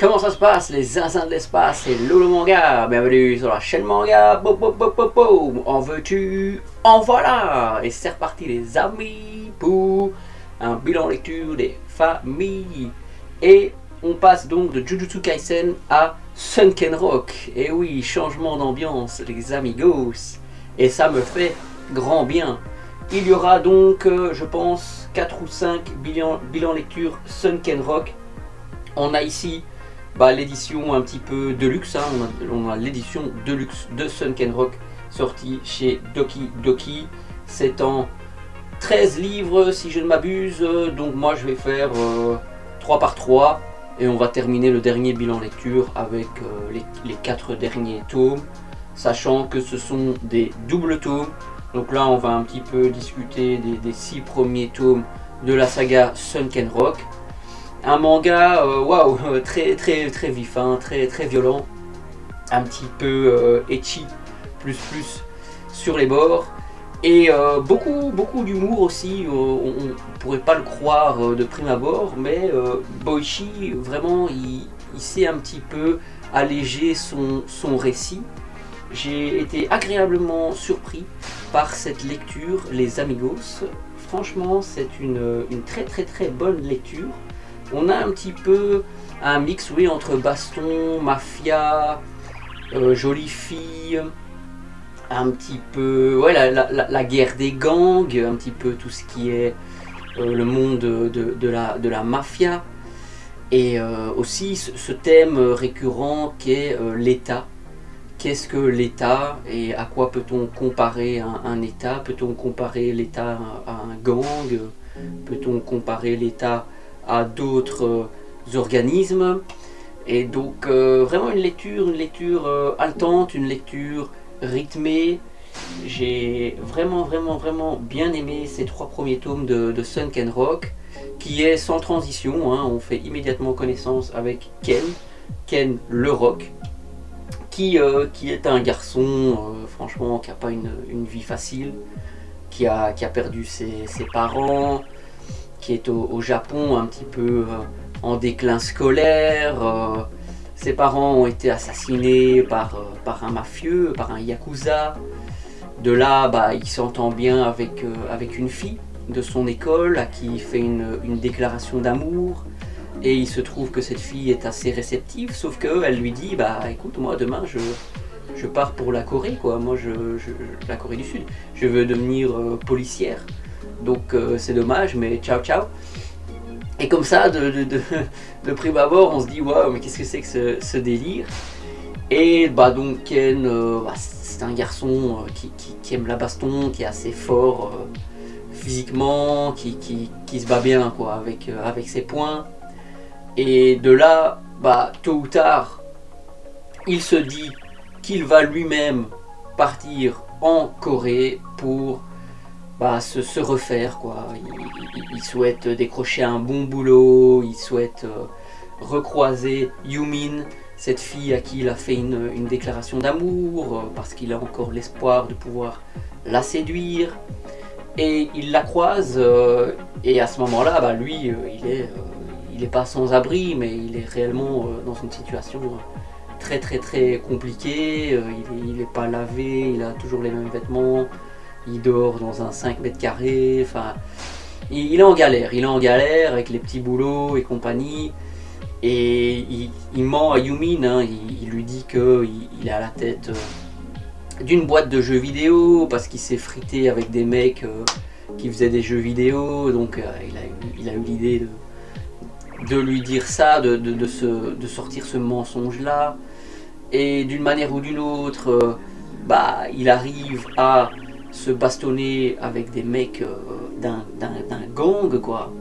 Comment ça se passe les zinzins de l'espace? C'est Lolo Manga, bienvenue sur la chaîne Manga. En veux-tu? En voilà. Et c'est reparti les amis pour un bilan lecture des familles. Et on passe donc de Jujutsu Kaisen à Sunken Rock. Et oui, changement d'ambiance les amigos. Et ça me fait grand bien. Il y aura donc, je pense, 4 ou 5 bilan lecture Sunken Rock. On a ici l'édition un petit peu deluxe, hein. On a l'édition deluxe de Sunken Rock sortie chez Doki Doki. C'est en 13 livres si je ne m'abuse, donc moi je vais faire 3 par 3 et on va terminer le dernier bilan lecture avec les 4 derniers tomes, sachant que ce sont des doubles tomes. Donc là on va un petit peu discuter des 6 premiers tomes de la saga Sunken Rock. Un manga waouh, très vif, hein, très violent, un petit peu ecchi, plus sur les bords, et beaucoup d'humour aussi. On ne pourrait pas le croire de prime abord, mais Boichi vraiment il sait un petit peu alléger son récit. J'ai été agréablement surpris par cette lecture les amigos. Franchement c'est une très bonne lecture. On a un petit peu un mix, oui, entre baston, mafia, jolie fille, un petit peu, ouais, la guerre des gangs, un petit peu tout ce qui est le monde de la mafia, et aussi ce thème récurrent qu'est l'État. Qu'est-ce que l'État et à quoi peut-on comparer un État? Peut-on comparer l'État à un gang? Peut-on comparer l'État à d'autres organismes? Et donc vraiment une lecture haletante, une lecture rythmée. J'ai vraiment bien aimé ces 3 premiers tomes de Sunken Rock, qui est sans transition, hein. On fait immédiatement connaissance avec Ken le Rock, qui est un garçon franchement qui n'a pas une vie facile, qui a perdu ses parents, qui est au Japon un petit peu en déclin scolaire. Ses parents ont été assassinés par un mafieux, par un yakuza. De là, il s'entend bien avec une fille de son école à qui il fait une déclaration d'amour. Et il se trouve que cette fille est assez réceptive, sauf qu'elle lui dit écoute, moi demain je pars pour la Corée, quoi. Moi la Corée du Sud, je veux devenir policière. Donc c'est dommage, mais ciao. Et comme ça, de prime abord, on se dit waouh, mais qu'est-ce que c'est que ce délire? Et donc Ken, c'est un garçon qui aime la baston, qui est assez fort physiquement, qui se bat bien, quoi, avec ses poings. Et de là, tôt ou tard, il se dit qu'il va lui-même partir en Corée pour se refaire, quoi. Il souhaite décrocher un bon boulot, il souhaite recroiser Yumin, cette fille à qui il a fait une déclaration d'amour, parce qu'il a encore l'espoir de pouvoir la séduire. Et il la croise, et à ce moment-là, lui, il est pas sans abri, mais il est réellement dans une situation très compliquée. Il n'est pas lavé, il a toujours les mêmes vêtements. Il dort dans un 5 mètres carrés, enfin, il est en galère avec les petits boulots et compagnie. Et il ment à Yumin, hein. Il lui dit qu'il est à la tête d'une boîte de jeux vidéo parce qu'il s'est frité avec des mecs qui faisaient des jeux vidéo. Donc il a eu l'idée de lui dire ça, de sortir ce mensonge là. Et d'une manière ou d'une autre, il arrive à se bastonner avec des mecs d'un gang, quoi.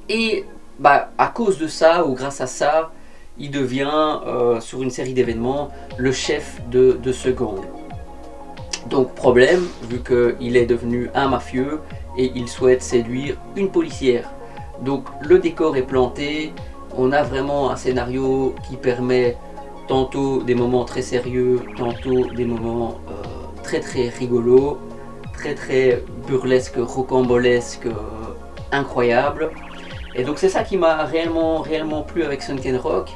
Et à cause de ça, ou grâce à ça, il devient, sur une série d'événements, le chef de ce gang. Donc problème, vu qu'il est devenu un mafieux et il souhaite séduire une policière. Donc le décor est planté, on a vraiment un scénario qui permet tantôt des moments très sérieux, tantôt des moments très rigolo, très burlesque, rocambolesque, incroyable. Et donc c'est ça qui m'a réellement plu avec Sunken Rock.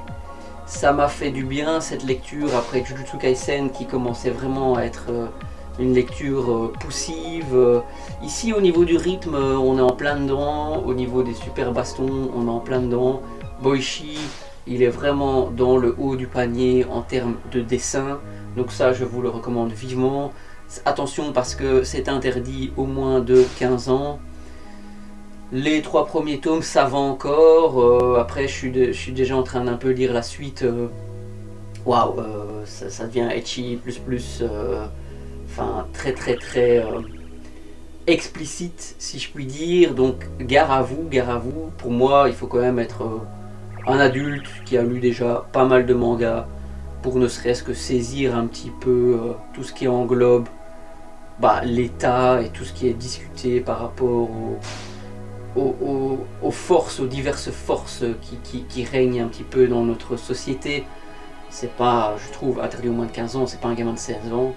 Ça m'a fait du bien cette lecture après Jujutsu Kaisen qui commençait vraiment à être une lecture poussive. Ici au niveau du rythme on est en plein dedans, au niveau des super bastons on est en plein dedans. Boichi il est vraiment dans le haut du panier en termes de dessin, donc ça je vous le recommande vivement. Attention parce que c'est interdit au moins de 15 ans. Les 3 premiers tomes ça va encore, après je suis déjà en train d'un peu lire la suite. Waouh, ça devient ecchi plus, enfin très explicite si je puis dire, donc gare à vous, pour moi il faut quand même être un adulte qui a lu déjà pas mal de mangas pour ne serait-ce que saisir un petit peu tout ce qui englobe l'état et tout ce qui est discuté par rapport aux forces, aux diverses forces qui règnent un petit peu dans notre société. C'est pas, je trouve, interdit au moins de 15 ans, c'est pas un gamin de 16 ans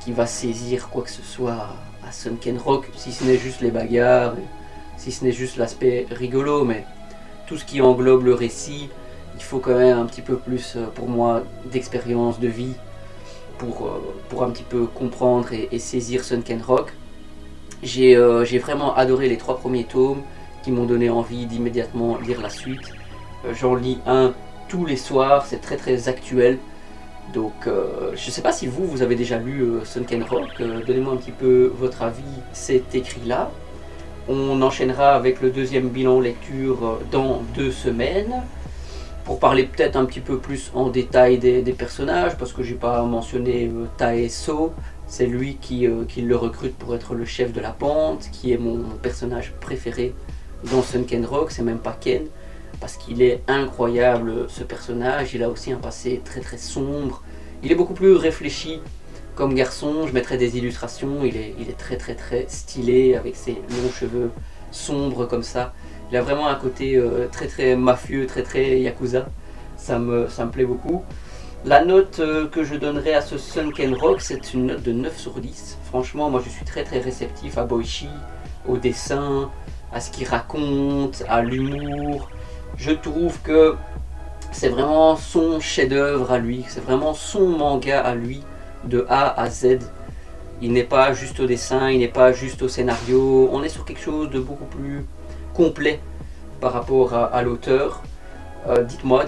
qui va saisir quoi que ce soit à Sunken Rock, si ce n'est juste les bagarres, si ce n'est juste l'aspect rigolo, mais tout ce qui englobe le récit, il faut quand même un petit peu plus, pour moi, d'expérience, de vie, pour un petit peu comprendre et saisir Sunken Rock. J'ai vraiment adoré les 3 premiers tomes qui m'ont donné envie d'immédiatement lire la suite. J'en lis un tous les soirs, c'est très actuel. Donc je sais pas si vous avez déjà lu Sunken Rock, donnez-moi un petit peu votre avis, c'est écrit là. On enchaînera avec le deuxième bilan lecture dans 2 semaines. Pour parler peut-être un petit peu plus en détail des personnages, parce que j'ai pas mentionné Taeso, c'est lui qui le recrute pour être le chef de la bande, qui est mon personnage préféré dans Sunken Rock, c'est même pas Ken, parce qu'il est incroyable ce personnage, il a aussi un passé très sombre, il est beaucoup plus réfléchi comme garçon, je mettrai des illustrations, il est très stylé avec ses longs cheveux sombres comme ça. Il a vraiment un côté très mafieux, très yakuza, ça me plaît beaucoup. La note que je donnerai à ce Sunken Rock, c'est une note de 9 sur 10. Franchement, moi je suis très réceptif à Boichi, au dessin, à ce qu'il raconte, à l'humour. Je trouve que c'est vraiment son chef-d'œuvre à lui, c'est vraiment son manga à lui, de A à Z. Il n'est pas juste au dessin, il n'est pas juste au scénario, on est sur quelque chose de beaucoup plus complet par rapport à l'auteur. Dites-moi,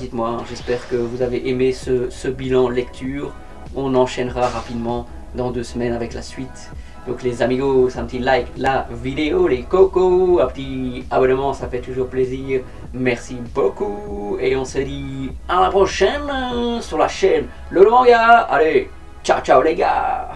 j'espère que vous avez aimé ce bilan lecture. On enchaînera rapidement dans 2 semaines avec la suite. Donc les amigos, un petit like la vidéo, les cocos, un petit abonnement, ça fait toujours plaisir. Merci beaucoup et on se dit à la prochaine sur la chaîne Le Manga. Allez, ciao les gars.